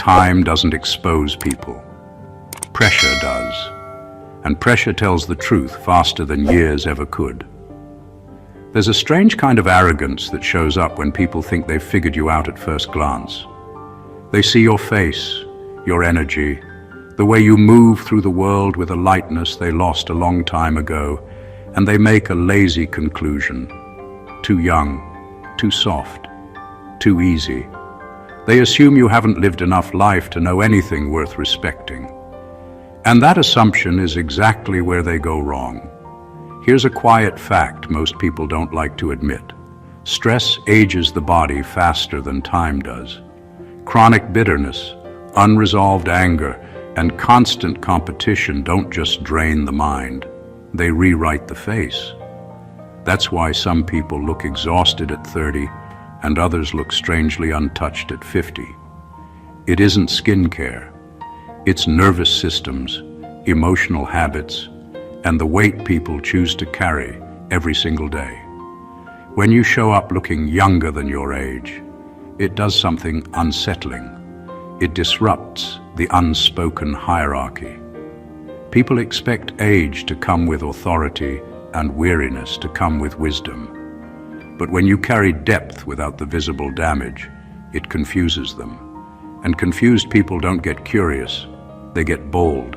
Time doesn't expose people. Pressure does. And pressure tells the truth faster than years ever could. There's a strange kind of arrogance that shows up when people think they've figured you out at first glance. They see your face, your energy, the way you move through the world with a lightness they lost a long time ago, and they make a lazy conclusion. Too young, too soft, too easy. They assume you haven't lived enough life to know anything worth respecting. And that assumption is exactly where they go wrong. Here's a quiet fact most people don't like to admit. Stress ages the body faster than time does. Chronic bitterness, unresolved anger, and constant competition don't just drain the mind, they rewrite the face. That's why some people look exhausted at 30 and others look strangely untouched at 50. It isn't skincare. It's nervous systems, emotional habits, and the weight people choose to carry every single day. When you show up looking younger than your age, it does something unsettling. It disrupts the unspoken hierarchy. People expect age to come with authority and weariness to come with wisdom. But when you carry depth without the visible damage, it confuses them. And confused people don't get curious, they get bold.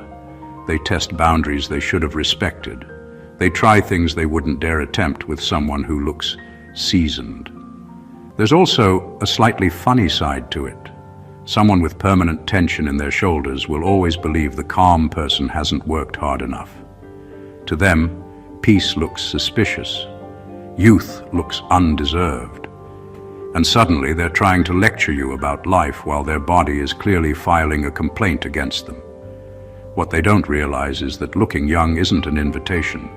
They test boundaries they should have respected. They try things they wouldn't dare attempt with someone who looks seasoned. There's also a slightly funny side to it. Someone with permanent tension in their shoulders will always believe the calm person hasn't worked hard enough. To them, peace looks suspicious. Youth looks undeserved. And suddenly they're trying to lecture you about life while their body is clearly filing a complaint against them. What they don't realize is that looking young isn't an invitation.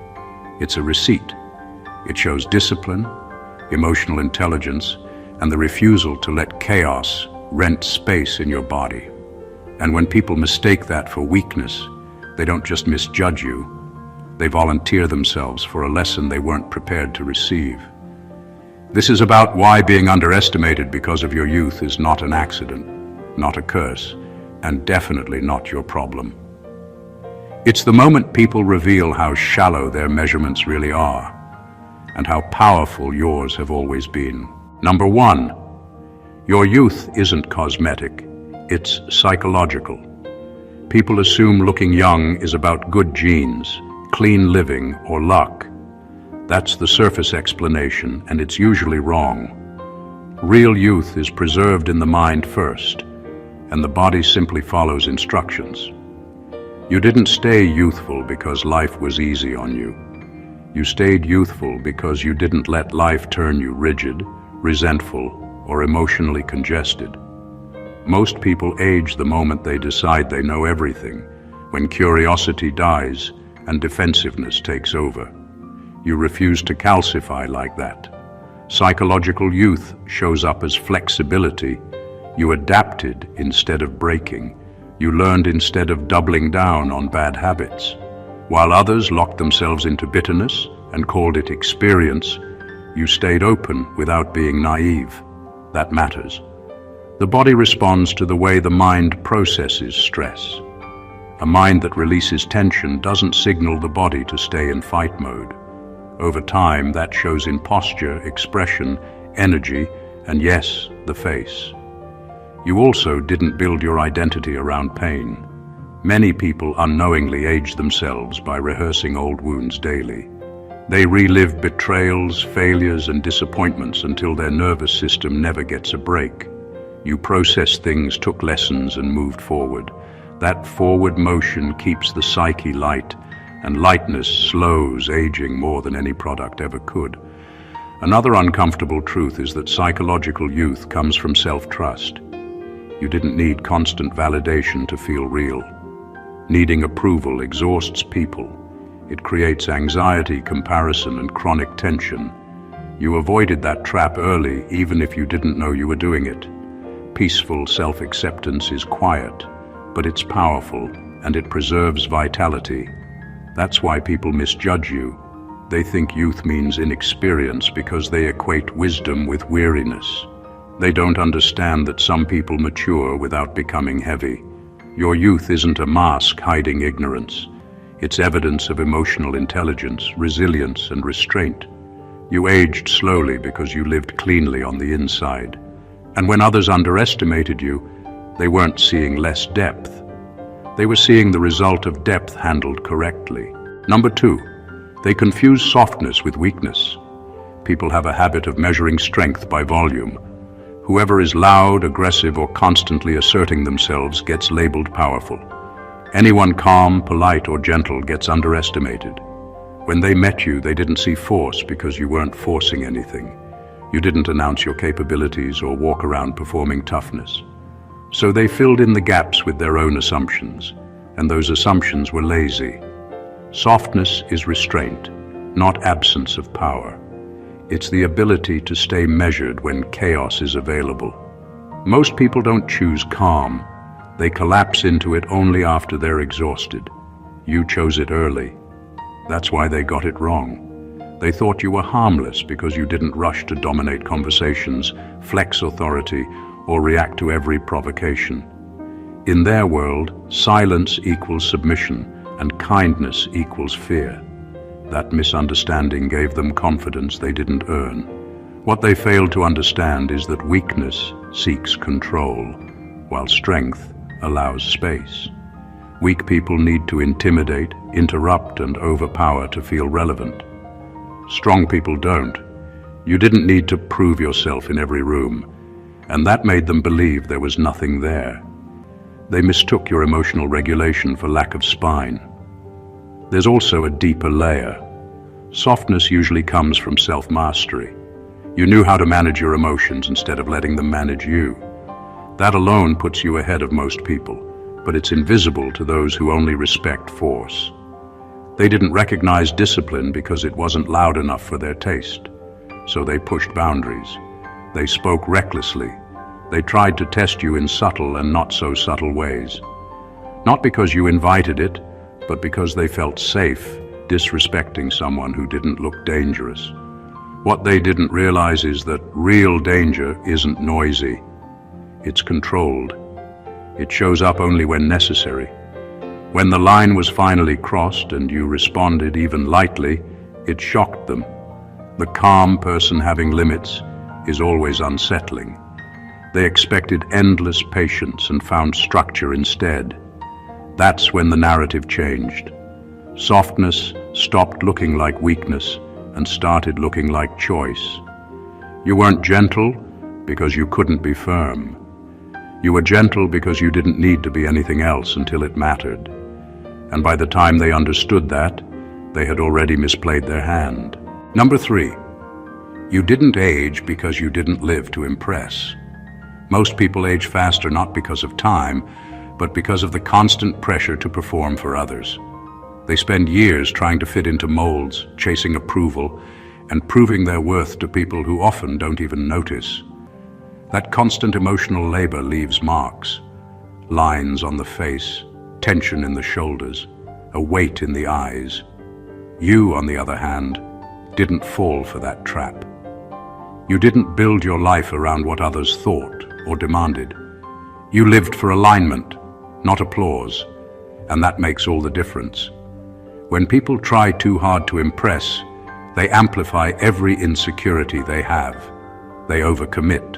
It's a receipt. It shows discipline, emotional intelligence, and the refusal to let chaos rent space in your body. And when people mistake that for weakness, they don't just misjudge you, they volunteer themselves for a lesson they weren't prepared to receive. This is about why being underestimated because of your youth is not an accident, not a curse, and definitely not your problem. It's the moment people reveal how shallow their measurements really are, and how powerful yours have always been. Number one, your youth isn't cosmetic, it's psychological. People assume looking young is about good genes, clean living, or luck. That's the surface explanation, and it's usually wrong. Real youth is preserved in the mind first, and the body simply follows instructions. You didn't stay youthful because life was easy on you. You stayed youthful because you didn't let life turn you rigid, resentful, or emotionally congested. Most people age the moment they decide they know everything, when curiosity dies and defensiveness takes over. You refuse to calcify like that. Psychological youth shows up as flexibility. You adapted instead of breaking. You learned instead of doubling down on bad habits. While others locked themselves into bitterness and called it experience, you stayed open without being naive. That matters. The body responds to the way the mind processes stress. A mind that releases tension doesn't signal the body to stay in fight mode. Over time, that shows in posture, expression, energy, and yes, the face. You also didn't build your identity around pain. Many people unknowingly age themselves by rehearsing old wounds daily. They relive betrayals, failures, and disappointments until their nervous system never gets a break. You processed things, took lessons, and moved forward. That forward motion keeps the psyche light, and lightness slows aging more than any product ever could. Another uncomfortable truth is that psychological youth comes from self-trust. You didn't need constant validation to feel real. Needing approval exhausts people. It creates anxiety, comparison, and chronic tension. You avoided that trap early, even if you didn't know you were doing it. Peaceful self-acceptance is quiet, but it's powerful, and it preserves vitality. That's why people misjudge you. They think youth means inexperience because they equate wisdom with weariness. They don't understand that some people mature without becoming heavy. Your youth isn't a mask hiding ignorance. It's evidence of emotional intelligence, resilience, and restraint. You aged slowly because you lived cleanly on the inside. And when others underestimated you, they weren't seeing less depth. They were seeing the result of depth handled correctly. Number 2, they confuse softness with weakness. People have a habit of measuring strength by volume. Whoever is loud, aggressive, or constantly asserting themselves gets labeled powerful. Anyone calm, polite, or gentle gets underestimated. When they met you, they didn't see force because you weren't forcing anything. You didn't announce your capabilities or walk around performing toughness. So they filled in the gaps with their own assumptions, and those assumptions were lazy. Softness is restraint, not absence of power. It's the ability to stay measured when chaos is available. Most people don't choose calm. They collapse into it only after they're exhausted. You chose it early. That's why they got it wrong. They thought you were harmless because you didn't rush to dominate conversations, flex authority, or react to every provocation. In their world, silence equals submission, and kindness equals fear. That misunderstanding gave them confidence they didn't earn. What they failed to understand is that weakness seeks control, while strength allows space. Weak people need to intimidate, interrupt, and overpower to feel relevant. Strong people don't. You didn't need to prove yourself in every room, and that made them believe there was nothing there. They mistook your emotional regulation for lack of spine. There's also a deeper layer. Softness usually comes from self-mastery. You knew how to manage your emotions instead of letting them manage you. That alone puts you ahead of most people, but it's invisible to those who only respect force. They didn't recognize discipline because it wasn't loud enough for their taste. So they pushed boundaries. They spoke recklessly. They tried to test you in subtle and not so subtle ways. Not because you invited it, but because they felt safe disrespecting someone who didn't look dangerous. What they didn't realize is that real danger isn't noisy. It's controlled. It shows up only when necessary. When the line was finally crossed and you responded even lightly, it shocked them. The calm person having limits is always unsettling. They expected endless patience and found structure instead. That's when the narrative changed. Softness stopped looking like weakness and started looking like choice. You weren't gentle because you couldn't be firm. You were gentle because you didn't need to be anything else until it mattered. And by the time they understood that, they had already misplayed their hand. Number 3, you didn't age because you didn't live to impress. Most people age faster not because of time, but because of the constant pressure to perform for others. They spend years trying to fit into molds, chasing approval, and proving their worth to people who often don't even notice. That constant emotional labor leaves marks. Lines on the face, tension in the shoulders, a weight in the eyes. You, on the other hand, didn't fall for that trap. You didn't build your life around what others thought or demanded. You lived for alignment, not applause, and that makes all the difference. When people try too hard to impress, they amplify every insecurity they have. They overcommit,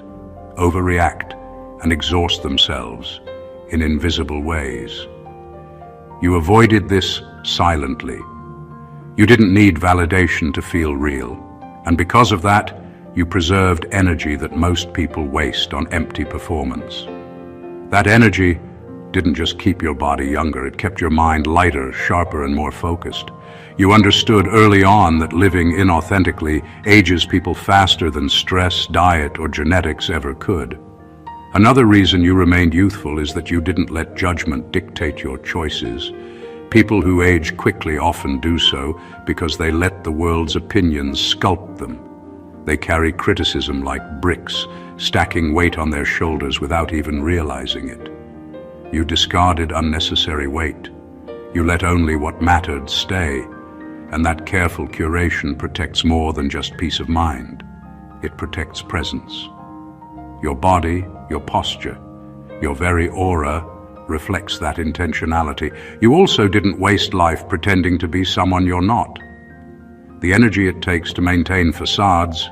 overreact, and exhaust themselves in invisible ways. You avoided this silently. You didn't need validation to feel real, and because of that, you preserved energy that most people waste on empty performance. That energy didn't just keep your body younger, it kept your mind lighter, sharper, and more focused. You understood early on that living inauthentically ages people faster than stress, diet, or genetics ever could. Another reason you remained youthful is that you didn't let judgment dictate your choices. People who age quickly often do so because they let the world's opinions sculpt them. They carry criticism like bricks, stacking weight on their shoulders without even realizing it. You discarded unnecessary weight. You let only what mattered stay, and that careful curation protects more than just peace of mind. It protects presence. your body, your posture. Your very aura reflects that intentionality. You also didn't waste life pretending to be someone you're not. The energy it takes to maintain facades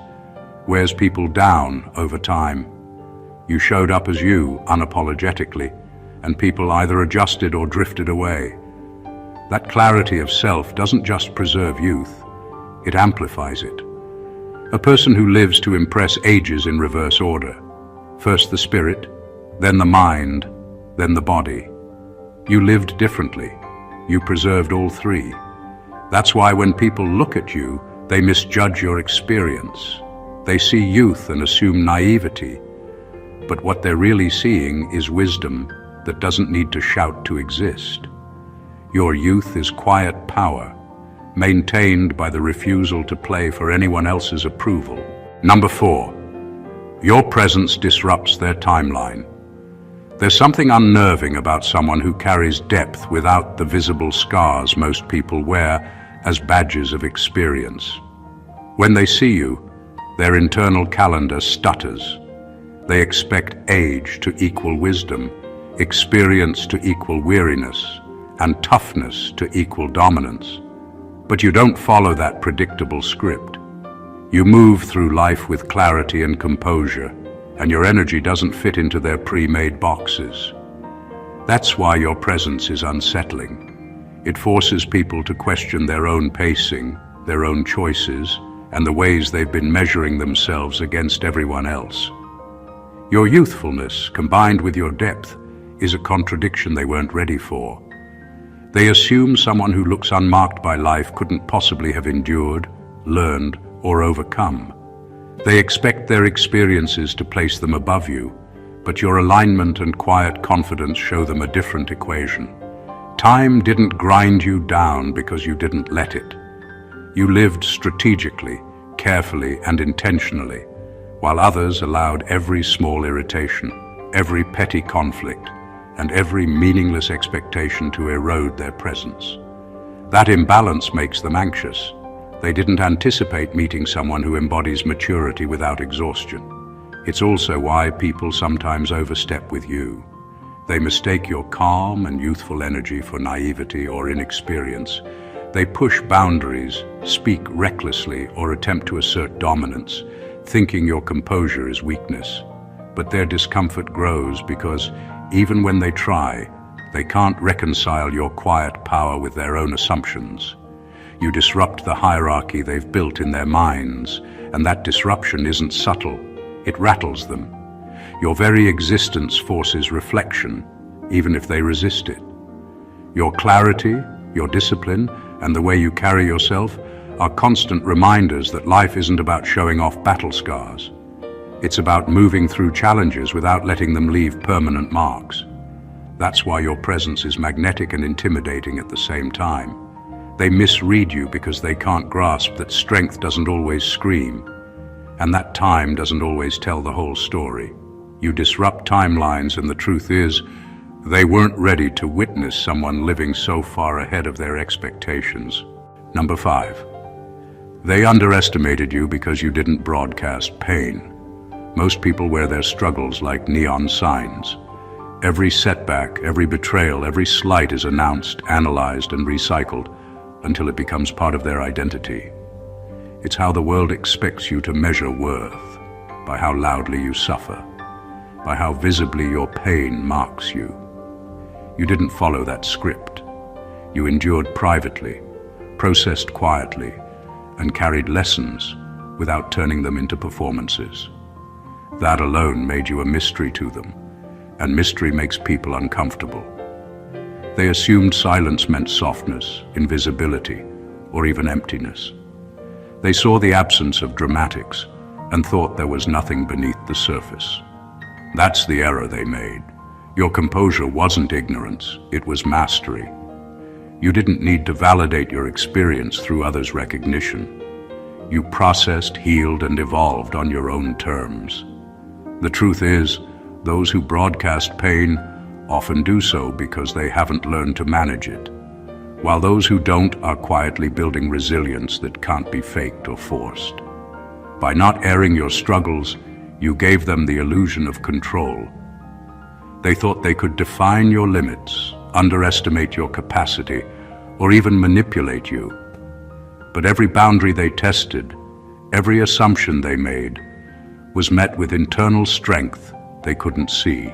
wears people down over time. You showed up as you, unapologetically, and people either adjusted or drifted away. That clarity of self doesn't just preserve youth, it amplifies it. A person who lives to impress ages in reverse order. First the spirit, then the mind, then the body. You lived differently. You preserved all three. That's why when people look at you, they misjudge your experience. They see youth and assume naivety, but what they're really seeing is wisdom that doesn't need to shout to exist. Your youth is quiet power, maintained by the refusal to play for anyone else's approval. Number 4, your presence disrupts their timeline. There's something unnerving about someone who carries depth without the visible scars most people wear as badges of experience. When they see you, their internal calendar stutters. They expect age to equal wisdom, experience to equal weariness, and toughness to equal dominance. But you don't follow that predictable script. You move through life with clarity and composure, and your energy doesn't fit into their pre-made boxes. That's why your presence is unsettling. It forces people to question their own pacing, their own choices, and the ways they've been measuring themselves against everyone else. Your youthfulness, combined with your depth, is a contradiction they weren't ready for. They assume someone who looks unmarked by life couldn't possibly have endured, learned, or overcome. They expect their experiences to place them above you, but your alignment and quiet confidence show them a different equation. Time didn't grind you down because you didn't let it. You lived strategically, carefully, and intentionally, while others allowed every small irritation, every petty conflict, and every meaningless expectation to erode their presence. That imbalance makes them anxious. They didn't anticipate meeting someone who embodies maturity without exhaustion. It's also why people sometimes overstep with you. They mistake your calm and youthful energy for naivety or inexperience. They push boundaries, speak recklessly, or attempt to assert dominance, thinking your composure is weakness. But their discomfort grows because, even when they try, they can't reconcile your quiet power with their own assumptions. You disrupt the hierarchy they've built in their minds, and that disruption isn't subtle. It rattles them. Your very existence forces reflection, even if they resist it. Your clarity, your discipline, and the way you carry yourself are constant reminders that life isn't about showing off battle scars. It's about moving through challenges without letting them leave permanent marks. That's why your presence is magnetic and intimidating at the same time. They misread you because they can't grasp that strength doesn't always scream, and that time doesn't always tell the whole story. You disrupt timelines, and the truth is, they weren't ready to witness someone living so far ahead of their expectations. Number 5. They underestimated you because you didn't broadcast pain. Most people wear their struggles like neon signs. Every setback, every betrayal, every slight is announced, analyzed, and recycled until it becomes part of their identity. It's how the world expects you to measure worth, by how loudly you suffer, by how visibly your pain marks you. You didn't follow that script. You endured privately, processed quietly, and carried lessons without turning them into performances. That alone made you a mystery to them, and mystery makes people uncomfortable. They assumed silence meant softness, invisibility, or even emptiness. They saw the absence of dramatics and thought there was nothing beneath the surface. That's the error they made. Your composure wasn't ignorance, it was mastery. You didn't need to validate your experience through others' recognition. You processed, healed, and evolved on your own terms. The truth is, those who broadcast pain often do so because they haven't learned to manage it, while those who don't are quietly building resilience that can't be faked or forced. By not airing your struggles, You gave them the illusion of control. They thought they could define your limits, underestimate your capacity, or even manipulate you. But every boundary they tested, every assumption they made, was met with internal strength they couldn't see.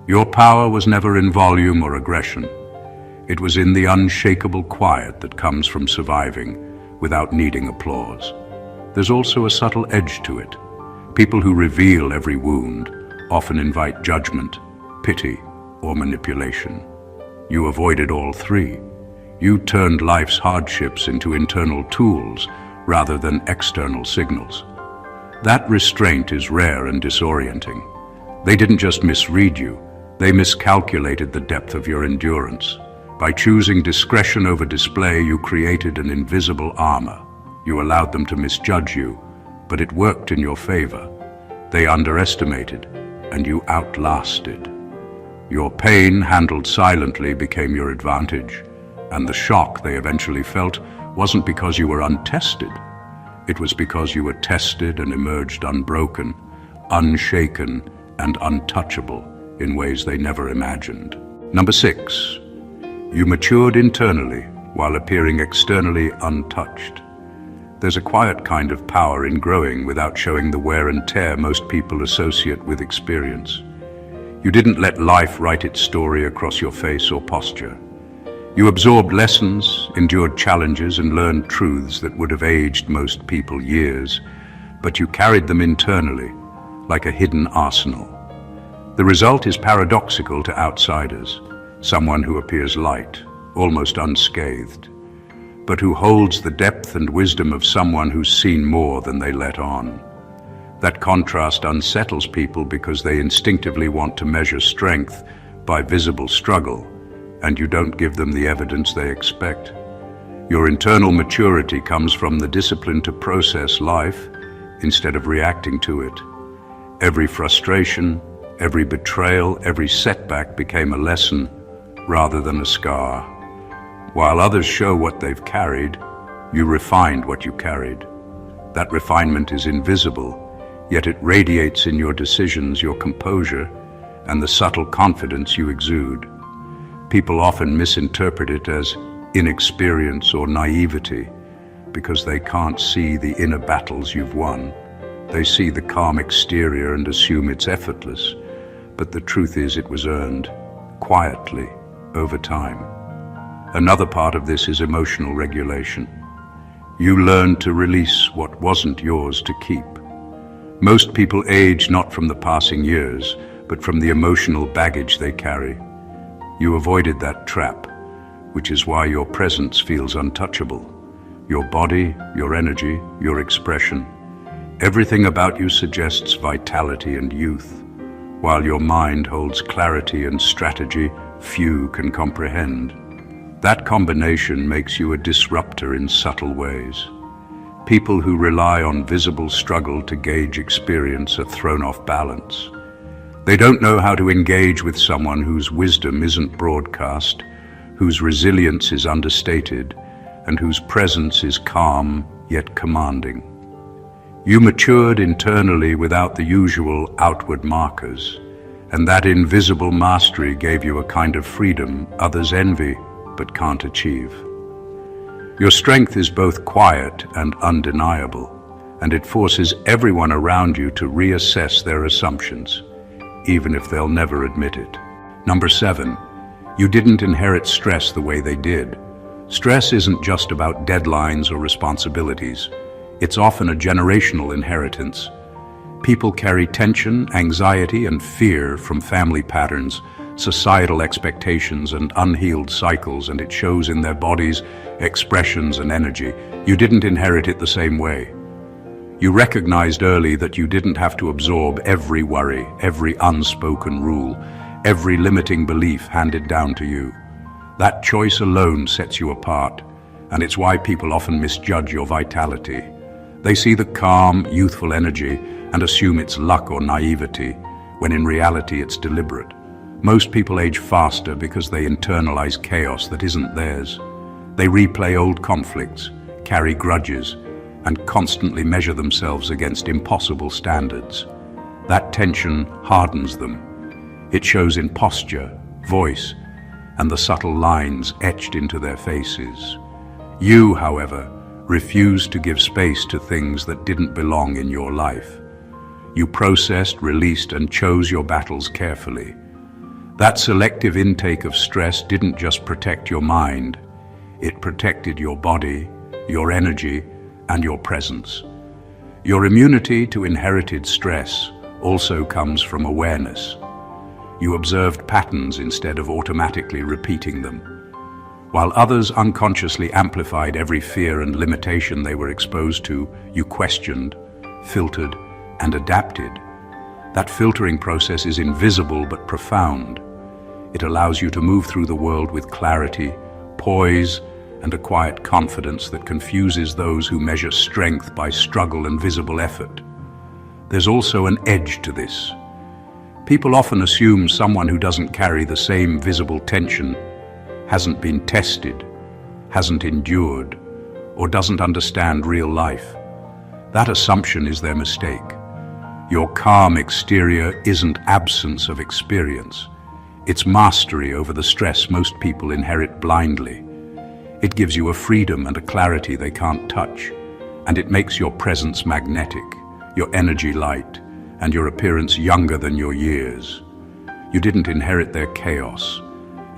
Your power was never in volume or aggression. It was in the unshakable quiet that comes from surviving without needing applause. There's also a subtle edge to it. People who reveal every wound often invite judgment, pity, or manipulation. You avoided all three. You turned life's hardships into internal tools rather than external signals. That restraint is rare and disorienting. They didn't just misread you, they miscalculated the depth of your endurance. By choosing discretion over display, you created an invisible armor. You allowed them to misjudge you, but it worked in your favor. They underestimated, and you outlasted. Your pain, handled silently, became your advantage, and the shock they eventually felt wasn't because you were untested. It was because you were tested and emerged unbroken, unshaken, and untouchable in ways they never imagined. Number 6, you matured internally while appearing externally untouched. There's a quiet kind of power in growing without showing the wear and tear most people associate with experience. You didn't let life write its story across your face or posture. You absorbed lessons, endured challenges, and learned truths that would have aged most people years, but you carried them internally, like a hidden arsenal. The result is paradoxical to outsiders, someone who appears light, almost unscathed, but who holds the depth and wisdom of someone who's seen more than they let on. That contrast unsettles people because they instinctively want to measure strength by visible struggle, and you don't give them the evidence they expect. Your internal maturity comes from the discipline to process life instead of reacting to it. Every frustration, every betrayal, every setback became a lesson rather than a scar. While others show what they've carried, you refined what you carried. That refinement is invisible, yet it radiates in your decisions, your composure, and the subtle confidence you exude. People often misinterpret it as inexperience or naivety because they can't see the inner battles you've won. They see the calm exterior and assume it's effortless, but the truth is it was earned, quietly, over time. Another part of this is emotional regulation. You learned to release what wasn't yours to keep. Most people age not from the passing years, but from the emotional baggage they carry. You avoided that trap, which is why your presence feels untouchable. Your body, your energy, your expression. Everything about you suggests vitality and youth, while your mind holds clarity and strategy few can comprehend. That combination makes you a disruptor in subtle ways. People who rely on visible struggle to gauge experience are thrown off balance. They don't know how to engage with someone whose wisdom isn't broadcast, whose resilience is understated, and whose presence is calm yet commanding. You matured internally without the usual outward markers, and that invisible mastery gave you a kind of freedom others envy but can't achieve. Your strength is both quiet and undeniable, and it forces everyone around you to reassess their assumptions, even if they'll never admit it. Number 7, you didn't inherit stress the way they did. Stress isn't just about deadlines or responsibilities. It's often a generational inheritance. People carry tension, anxiety, and fear from family patterns, societal expectations, and unhealed cycles, and it shows in their bodies, expressions, and energy. You didn't inherit it the same way. You recognized early that you didn't have to absorb every worry, every unspoken rule, every limiting belief handed down to you. That choice alone sets you apart, and it's why people often misjudge your vitality. They see the calm, youthful energy and assume it's luck or naivety, when in reality it's deliberate. Most people age faster because they internalize chaos that isn't theirs. They replay old conflicts, carry grudges, and constantly measure themselves against impossible standards. That tension hardens them. It shows in posture, voice, and the subtle lines etched into their faces. You, however, refused to give space to things that didn't belong in your life. You processed, released, and chose your battles carefully. That selective intake of stress didn't just protect your mind, it protected your body, your energy, and your presence. Your immunity to inherited stress also comes from awareness. You observed patterns instead of automatically repeating them. While others unconsciously amplified every fear and limitation they were exposed to, you questioned, filtered, and adapted. That filtering process is invisible but profound. It allows you to move through the world with clarity, poise, and a quiet confidence that confuses those who measure strength by struggle and visible effort. There's also an edge to this. People often assume someone who doesn't carry the same visible tension hasn't been tested, hasn't endured, or doesn't understand real life. That assumption is their mistake. Your calm exterior isn't absence of experience. It's mastery over the stress most people inherit blindly. It gives you a freedom and a clarity they can't touch, and it makes your presence magnetic, your energy light, and your appearance younger than your years. You didn't inherit their chaos,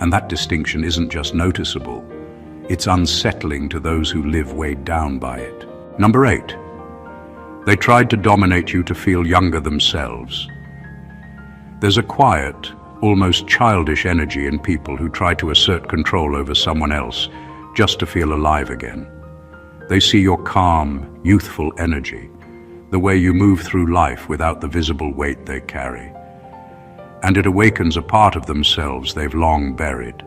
and that distinction isn't just noticeable, it's unsettling to those who live weighed down by it. Number 8. They tried to dominate you to feel younger themselves. There's a quiet, almost childish energy in people who try to assert control over someone else just to feel alive again. They see your calm, youthful energy, the way you move through life without the visible weight they carry. And it awakens a part of themselves they've long buried,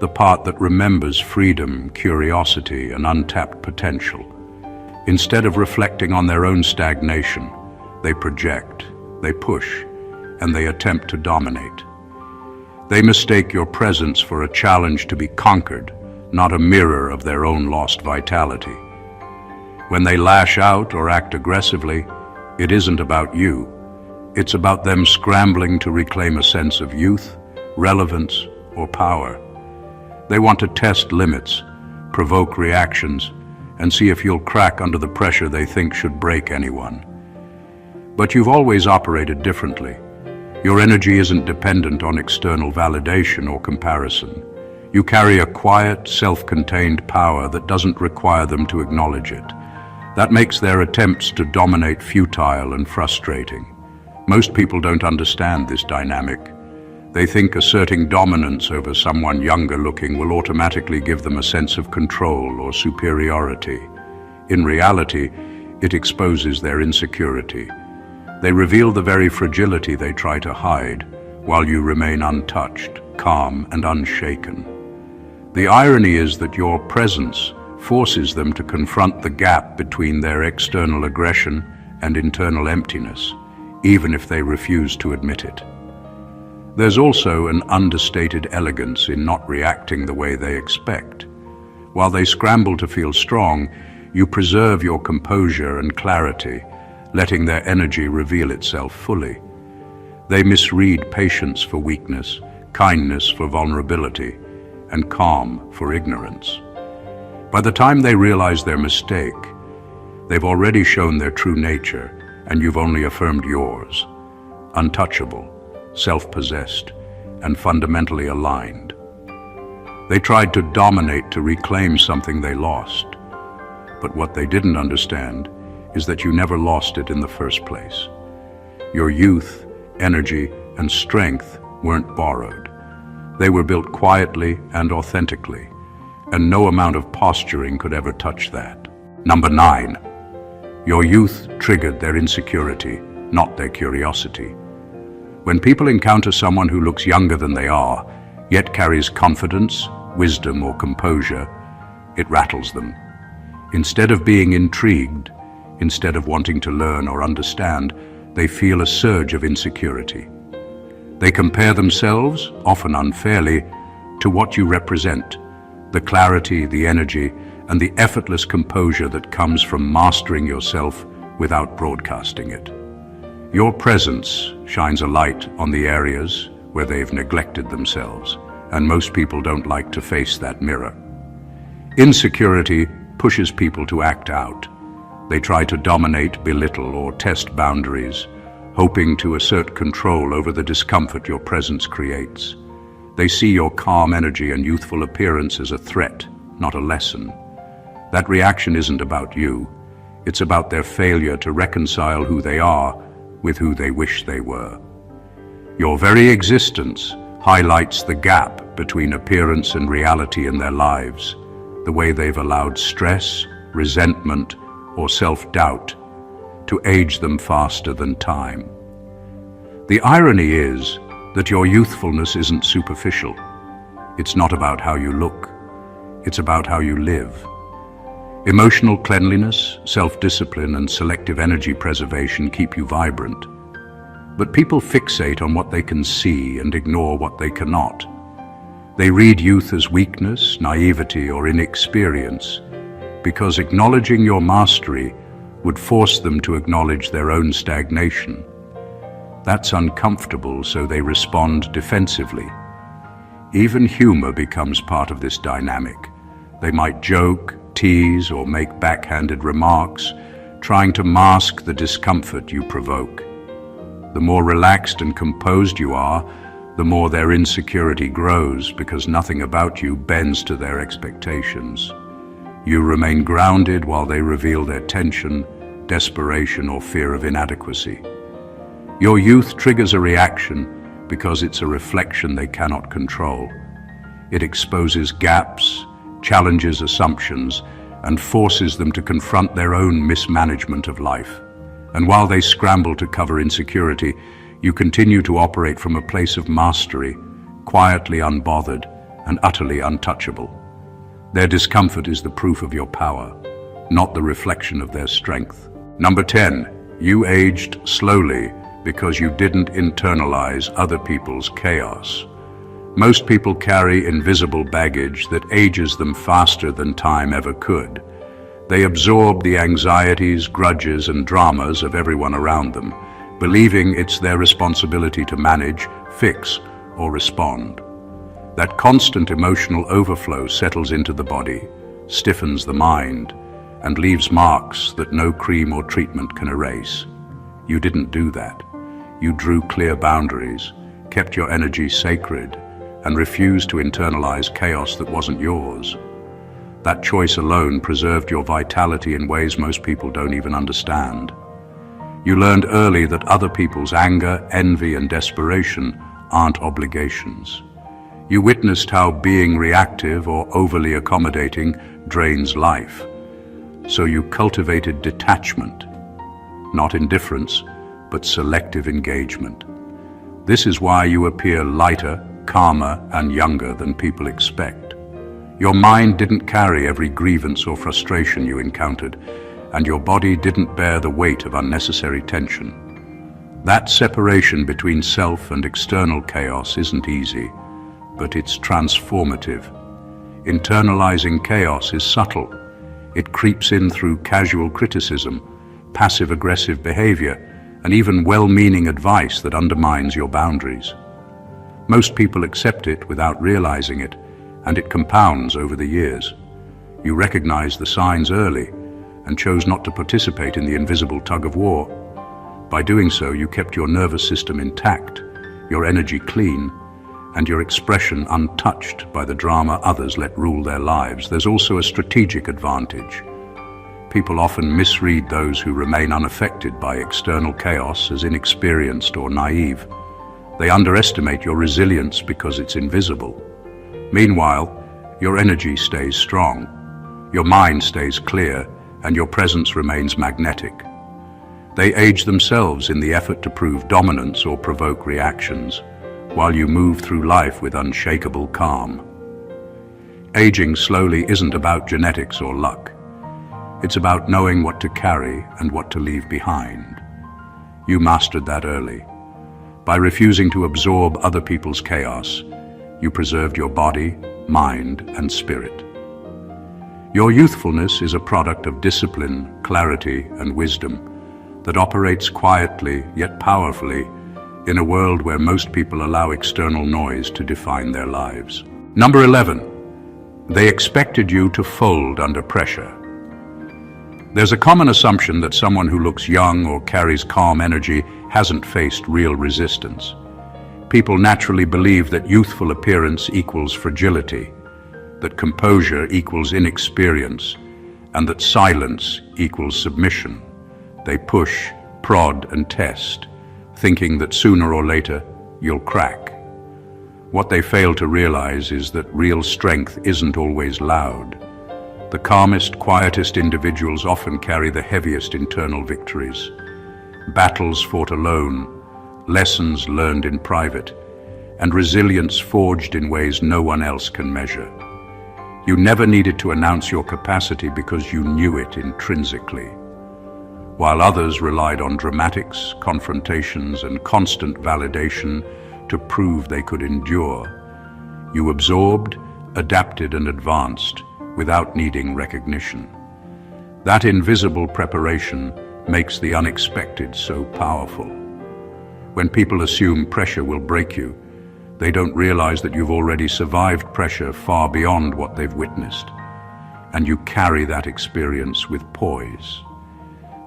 the part that remembers freedom, curiosity, and untapped potential. Instead of reflecting on their own stagnation, they project, they push, and they attempt to dominate. They mistake your presence for a challenge to be conquered, not a mirror of their own lost vitality. When they lash out or act aggressively, it isn't about you. It's about them scrambling to reclaim a sense of youth, relevance, or power. They want to test limits, provoke reactions, and see if you'll crack under the pressure they think should break anyone. But you've always operated differently. Your energy isn't dependent on external validation or comparison. You carry a quiet, self-contained power that doesn't require them to acknowledge it. That makes their attempts to dominate futile and frustrating. Most people don't understand this dynamic. They think asserting dominance over someone younger looking will automatically give them a sense of control or superiority. In reality, it exposes their insecurity. They reveal the very fragility they try to hide, while you remain untouched, calm, and unshaken. The irony is that your presence forces them to confront the gap between their external aggression and internal emptiness, even if they refuse to admit it. There's also an understated elegance in not reacting the way they expect. While they scramble to feel strong, you preserve your composure and clarity, letting their energy reveal itself fully. They misread patience for weakness, kindness for vulnerability, and calm for ignorance. By the time they realize their mistake, they've already shown their true nature, and you've only affirmed yours, untouchable, self-possessed, and fundamentally aligned. They tried to dominate to reclaim something they lost, but what they didn't understand is that you never lost it in the first place. Your youth, energy, and strength weren't borrowed. They were built quietly and authentically, and no amount of posturing could ever touch that. Number 9. Your youth triggered their insecurity, not their curiosity. When people encounter someone who looks younger than they are, yet carries confidence, wisdom, or composure, it rattles them. Instead of being intrigued, instead of wanting to learn or understand, they feel a surge of insecurity. They compare themselves, often unfairly, to what you represent, the clarity, the energy, and the effortless composure that comes from mastering yourself without broadcasting it. Your presence shines a light on the areas where they've neglected themselves, and most people don't like to face that mirror. Insecurity pushes people to act out. They try to dominate, belittle, or test boundaries, hoping to assert control over the discomfort your presence creates. They see your calm energy and youthful appearance as a threat, not a lesson. That reaction isn't about you. It's about their failure to reconcile who they are with who they wish they were. Your very existence highlights the gap between appearance and reality in their lives, the way they've allowed stress, resentment, or self-doubt to age them faster than time. The irony is that your youthfulness isn't superficial. It's not about how you look. It's about how you live. Emotional cleanliness, self-discipline, and selective energy preservation keep you vibrant. But people fixate on what they can see and ignore what they cannot. They read youth as weakness, naivety, or inexperience, because acknowledging your mastery would force them to acknowledge their own stagnation. That's uncomfortable, so they respond defensively. Even humor becomes part of this dynamic. They might joke, tease, or make backhanded remarks, trying to mask the discomfort you provoke. The more relaxed and composed you are, the more their insecurity grows, because nothing about you bends to their expectations. You remain grounded while they reveal their tension, desperation, or fear of inadequacy. Your youth triggers a reaction because it's a reflection they cannot control. It exposes gaps, challenges assumptions, and forces them to confront their own mismanagement of life. And while they scramble to cover insecurity, you continue to operate from a place of mastery, quietly unbothered and utterly untouchable. Their discomfort is the proof of your power, not the reflection of their strength. Number 10, you aged slowly because you didn't internalize other people's chaos. Most people carry invisible baggage that ages them faster than time ever could. They absorb the anxieties, grudges, and dramas of everyone around them, believing it's their responsibility to manage, fix, or respond. That constant emotional overflow settles into the body, stiffens the mind, and leaves marks that no cream or treatment can erase. You didn't do that. You drew clear boundaries, kept your energy sacred, and refused to internalize chaos that wasn't yours. That choice alone preserved your vitality in ways most people don't even understand. You learned early that other people's anger, envy, and desperation aren't obligations. You witnessed how being reactive or overly accommodating drains life. So you cultivated detachment, not indifference, but selective engagement. This is why you appear lighter, calmer, and younger than people expect. Your mind didn't carry every grievance or frustration you encountered, and your body didn't bear the weight of unnecessary tension. That separation between self and external chaos isn't easy, but it's transformative. Internalizing chaos is subtle. It creeps in through casual criticism, passive-aggressive behavior, and even well-meaning advice that undermines your boundaries. Most people accept it without realizing it, and it compounds over the years. You recognized the signs early and chose not to participate in the invisible tug-of-war. By doing so, you kept your nervous system intact, your energy clean, and your expression untouched by the drama others let rule their lives. There's also a strategic advantage. People often misread those who remain unaffected by external chaos as inexperienced or naive. They underestimate your resilience because it's invisible. Meanwhile, your energy stays strong, your mind stays clear, and your presence remains magnetic. They age themselves in the effort to prove dominance or provoke reactions, while you move through life with unshakable calm. Aging slowly isn't about genetics or luck. It's about knowing what to carry and what to leave behind. You mastered that early. By refusing to absorb other people's chaos, you preserved your body, mind, and spirit. Your youthfulness is a product of discipline, clarity, and wisdom that operates quietly yet powerfully in a world where most people allow external noise to define their lives. Number 11. They expected you to fold under pressure. There's a common assumption that someone who looks young or carries calm energy hasn't faced real resistance. People naturally believe that youthful appearance equals fragility, that composure equals inexperience, and that silence equals submission. They push, prod, and test, thinking that sooner or later you'll crack. What they fail to realize is that real strength isn't always loud. The calmest, quietest individuals often carry the heaviest internal victories. Battles fought alone, lessons learned in private, and resilience forged in ways no one else can measure. You never needed to announce your capacity because you knew it intrinsically. While others relied on dramatics, confrontations, and constant validation to prove they could endure, you absorbed, adapted, and advanced without needing recognition. That invisible preparation makes the unexpected so powerful. When people assume pressure will break you, they don't realize that you've already survived pressure far beyond what they've witnessed, and you carry that experience with poise.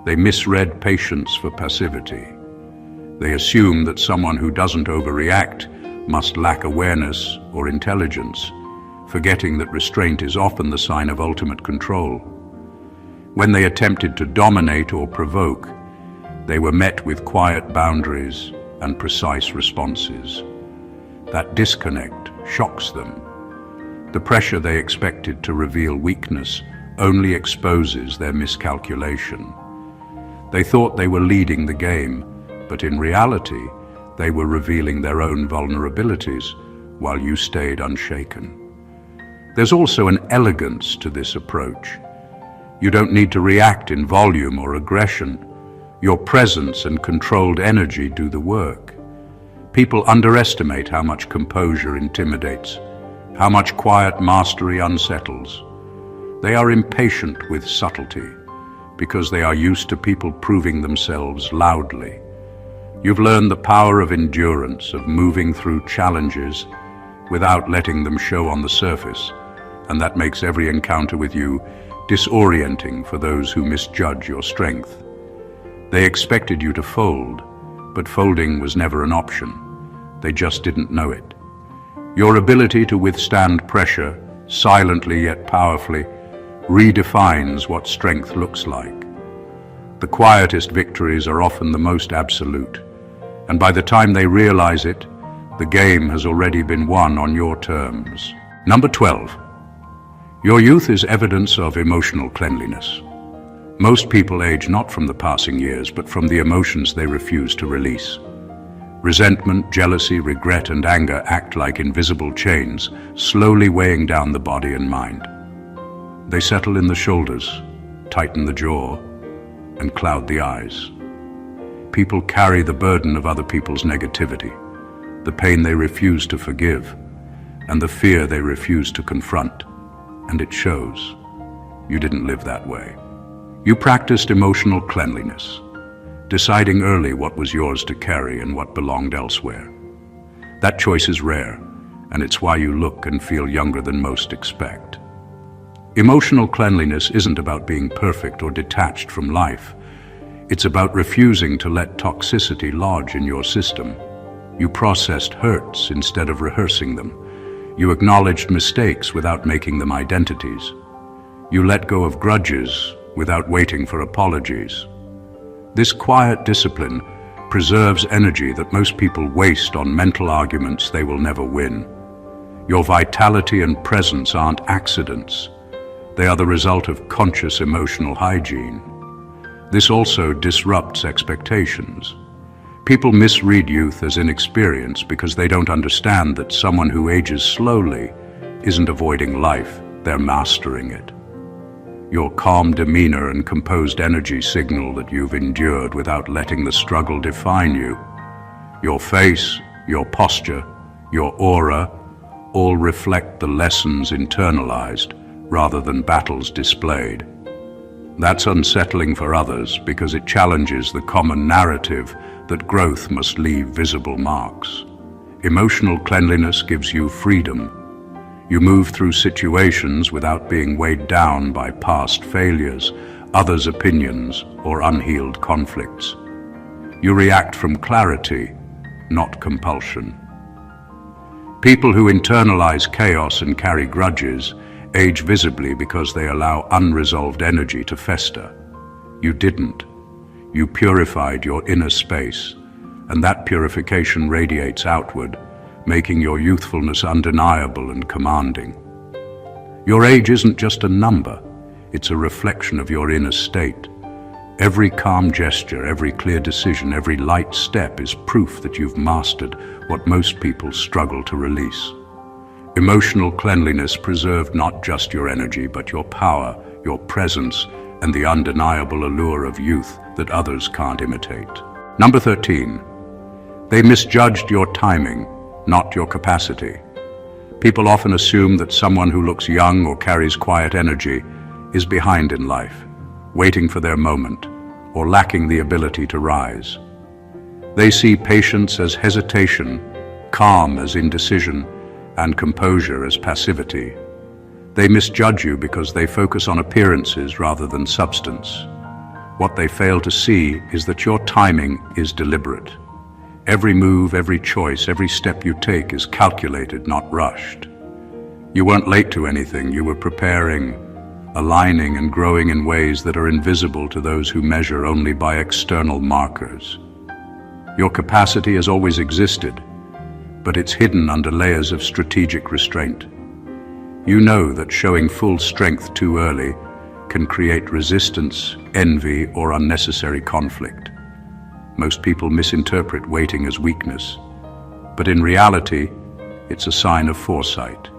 They misread patience for passivity. They assume that someone who doesn't overreact must lack awareness or intelligence, forgetting that restraint is often the sign of ultimate control. When they attempted to dominate or provoke, they were met with quiet boundaries and precise responses. That disconnect shocks them. The pressure they expected to reveal weakness only exposes their miscalculation. They thought they were leading the game, but in reality, they were revealing their own vulnerabilities while you stayed unshaken. There's also an elegance to this approach. You don't need to react in volume or aggression. Your presence and controlled energy do the work. People underestimate how much composure intimidates, how much quiet mastery unsettles. They are impatient with subtlety because they are used to people proving themselves loudly. You've learned the power of endurance, of moving through challenges without letting them show on the surface, and that makes every encounter with you disorienting for those who misjudge your strength. They expected you to fold, but folding was never an option. They just didn't know it. Your ability to withstand pressure, silently yet powerfully, redefines what strength looks like. The quietest victories are often the most absolute, and by the time they realize it, the game has already been won on your terms. Number 12. Your youth is evidence of emotional cleanliness. Most people age not from the passing years, but from the emotions they refuse to release. Resentment, jealousy, regret, and anger act like invisible chains, slowly weighing down the body and mind. They settle in the shoulders, tighten the jaw, and cloud the eyes. People carry the burden of other people's negativity, the pain they refuse to forgive, and the fear they refuse to confront. And it shows. You didn't live that way. You practiced emotional cleanliness, deciding early what was yours to carry and what belonged elsewhere. That choice is rare, and it's why you look and feel younger than most expect. Emotional cleanliness isn't about being perfect or detached from life. It's about refusing to let toxicity lodge in your system. You processed hurts instead of rehearsing them. You acknowledged mistakes without making them identities. You let go of grudges without waiting for apologies. This quiet discipline preserves energy that most people waste on mental arguments they will never win. Your vitality and presence aren't accidents. They are the result of conscious emotional hygiene. This also disrupts expectations. People misread youth as inexperience because they don't understand that someone who ages slowly isn't avoiding life, they're mastering it. Your calm demeanor and composed energy signal that you've endured without letting the struggle define you. Your face, your posture, your aura all reflect the lessons internalized rather than battles displayed. That's unsettling for others because it challenges the common narrative that growth must leave visible marks. Emotional cleanliness gives you freedom. You move through situations without being weighed down by past failures, others' opinions, or unhealed conflicts. You react from clarity, not compulsion. People who internalize chaos and carry grudges age visibly because they allow unresolved energy to fester. You didn't. You purified your inner space, and that purification radiates outward, making your youthfulness undeniable and commanding. Your age isn't just a number, it's a reflection of your inner state. Every calm gesture, every clear decision, every light step is proof that you've mastered what most people struggle to release. Emotional cleanliness preserved not just your energy, but your power, your presence, and the undeniable allure of youth that others can't imitate. Number 13. They misjudged your timing, not your capacity. People often assume that someone who looks young or carries quiet energy is behind in life, waiting for their moment, or lacking the ability to rise. They see patience as hesitation, calm as indecision, and composure as passivity. They misjudge you because they focus on appearances rather than substance. What they fail to see is that your timing is deliberate. Every move, every choice, every step you take is calculated, not rushed. You weren't late to anything, you were preparing, aligning and growing in ways that are invisible to those who measure only by external markers. Your capacity has always existed, but it's hidden under layers of strategic restraint. You know that showing full strength too early can create resistance, envy, or unnecessary conflict. Most people misinterpret waiting as weakness, but in reality, it's a sign of foresight.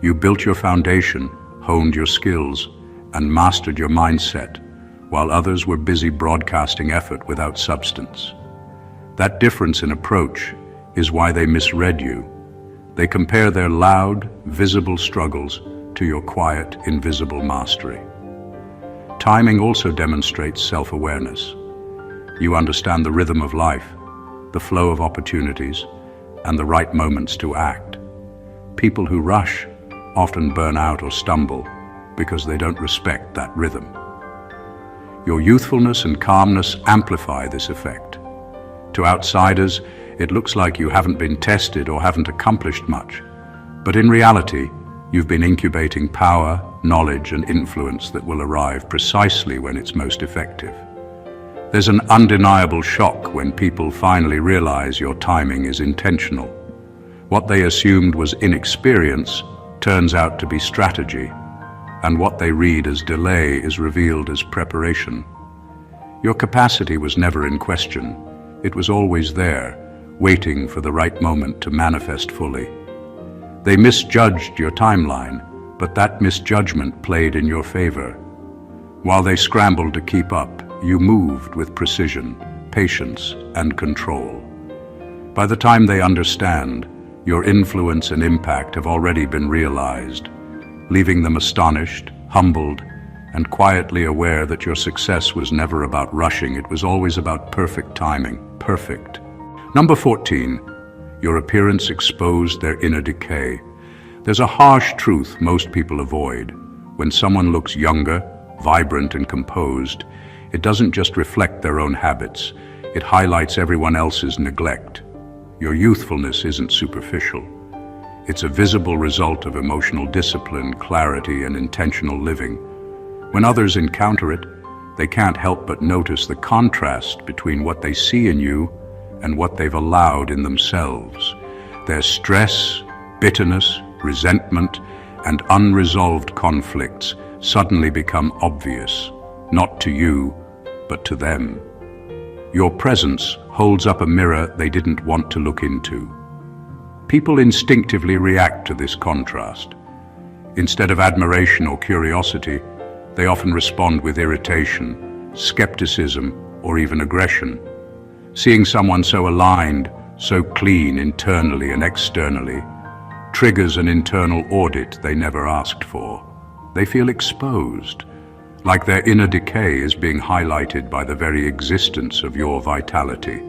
You built your foundation, honed your skills, and mastered your mindset, while others were busy broadcasting effort without substance. That difference in approach is why they misread you. They compare their loud, visible struggles to your quiet, invisible mastery. Timing also demonstrates self-awareness. You understand the rhythm of life, the flow of opportunities, and the right moments to act. People who rush often burn out or stumble because they don't respect that rhythm. Your youthfulness and calmness amplify this effect. To outsiders, it looks like you haven't been tested or haven't accomplished much, but in reality, you've been incubating power, knowledge, and influence that will arrive precisely when it's most effective. There's an undeniable shock when people finally realize your timing is intentional. What they assumed was inexperience turns out to be strategy, and what they read as delay is revealed as preparation. Your capacity was never in question. It was always there, waiting for the right moment to manifest fully. They misjudged your timeline, but that misjudgment played in your favor. While they scrambled to keep up, you moved with precision, patience, and control. By the time they understand, your influence and impact have already been realized, leaving them astonished, humbled, and quietly aware that your success was never about rushing, it was always about perfect timing. Perfect. Number 14, your appearance exposed their inner decay. There's a harsh truth most people avoid. When someone looks younger, vibrant, and composed, it doesn't just reflect their own habits, it highlights everyone else's neglect. Your youthfulness isn't superficial. It's a visible result of emotional discipline, clarity, and intentional living. When others encounter it, they can't help but notice the contrast between what they see in you and what they've allowed in themselves. Their stress, bitterness, resentment, and unresolved conflicts suddenly become obvious, not to you, but to them. Your presence holds up a mirror they didn't want to look into. People instinctively react to this contrast. Instead of admiration or curiosity, they often respond with irritation, skepticism, or even aggression. Seeing someone so aligned, so clean internally and externally, triggers an internal audit they never asked for. They feel exposed, like their inner decay is being highlighted by the very existence of your vitality.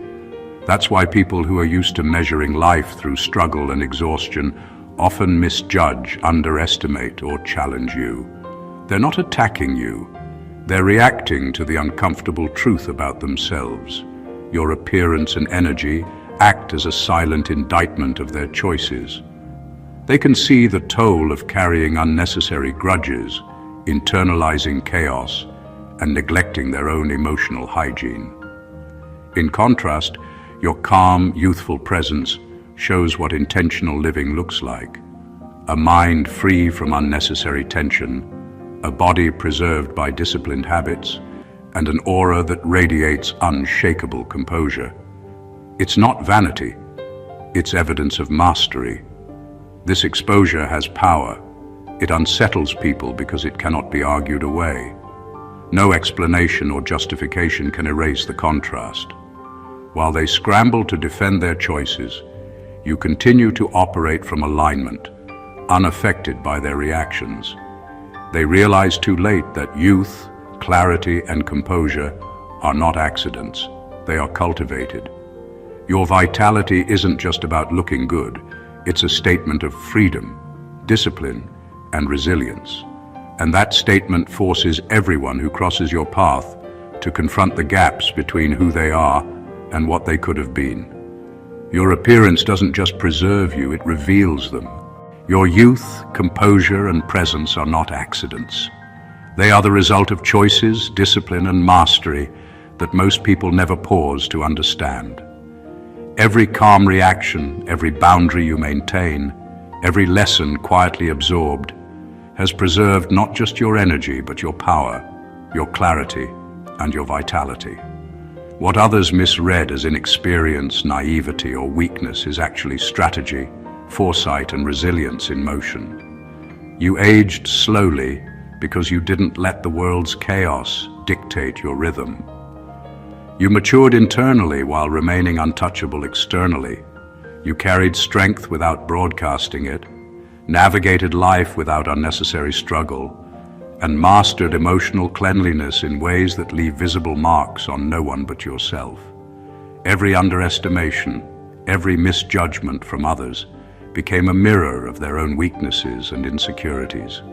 That's why people who are used to measuring life through struggle and exhaustion often misjudge, underestimate, or challenge you. They're not attacking you. They're reacting to the uncomfortable truth about themselves. Your appearance and energy act as a silent indictment of their choices. They can see the toll of carrying unnecessary grudges, internalizing chaos, and neglecting their own emotional hygiene. In contrast, your calm, youthful presence shows what intentional living looks like. A mind free from unnecessary tension, a body preserved by disciplined habits, and an aura that radiates unshakable composure. It's not vanity, it's evidence of mastery. This exposure has power. It unsettles people because it cannot be argued away. No explanation or justification can erase the contrast. While they scramble to defend their choices, you continue to operate from alignment, unaffected by their reactions. They realize too late that youth, clarity, and composure are not accidents. They are cultivated. Your vitality isn't just about looking good. It's a statement of freedom, discipline, and resilience. And that statement forces everyone who crosses your path to confront the gaps between who they are and what they could have been. Your appearance doesn't just preserve you, it reveals them. Your youth, composure, and presence are not accidents. They are the result of choices, discipline, and mastery that most people never pause to understand. Every calm reaction, every boundary you maintain, every lesson quietly absorbed, has preserved not just your energy, but your power, your clarity, and your vitality. What others misread as inexperience, naivety, or weakness is actually strategy, foresight, and resilience in motion. You aged slowly because you didn't let the world's chaos dictate your rhythm. You matured internally while remaining untouchable externally. You carried strength without broadcasting it, navigated life without unnecessary struggle, and mastered emotional cleanliness in ways that leave visible marks on no one but yourself. Every underestimation, every misjudgment from others became a mirror of their own weaknesses and insecurities.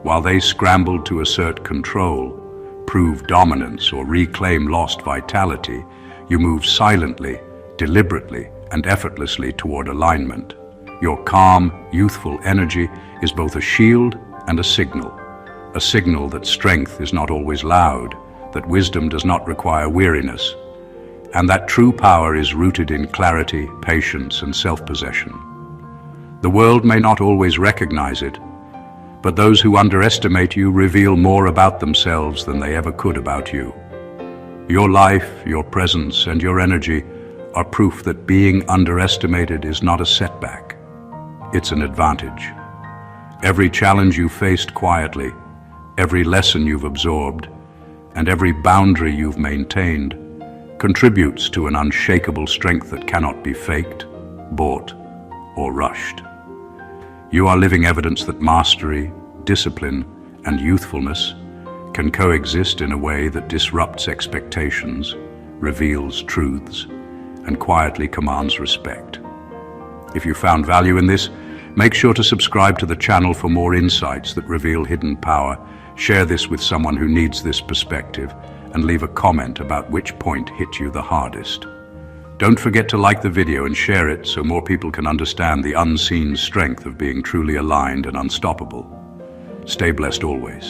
While they scrambled to assert control, prove dominance, or reclaim lost vitality, you moved silently, deliberately, and effortlessly toward alignment. Your calm, youthful energy is both a shield and a signal that strength is not always loud, that wisdom does not require weariness, and that true power is rooted in clarity, patience, and self-possession. The world may not always recognize it, but those who underestimate you reveal more about themselves than they ever could about you. Your life, your presence, and your energy are proof that being underestimated is not a setback. It's an advantage. Every challenge you faced quietly, every lesson you've absorbed, and every boundary you've maintained contributes to an unshakable strength that cannot be faked, bought, or rushed. You are living evidence that mastery, discipline, and youthfulness can coexist in a way that disrupts expectations, reveals truths, and quietly commands respect. If you found value in this, make sure to subscribe to the channel for more insights that reveal hidden power. Share this with someone who needs this perspective, and leave a comment about which point hit you the hardest. Don't forget to like the video and share it so more people can understand the unseen strength of being truly aligned and unstoppable. Stay blessed always.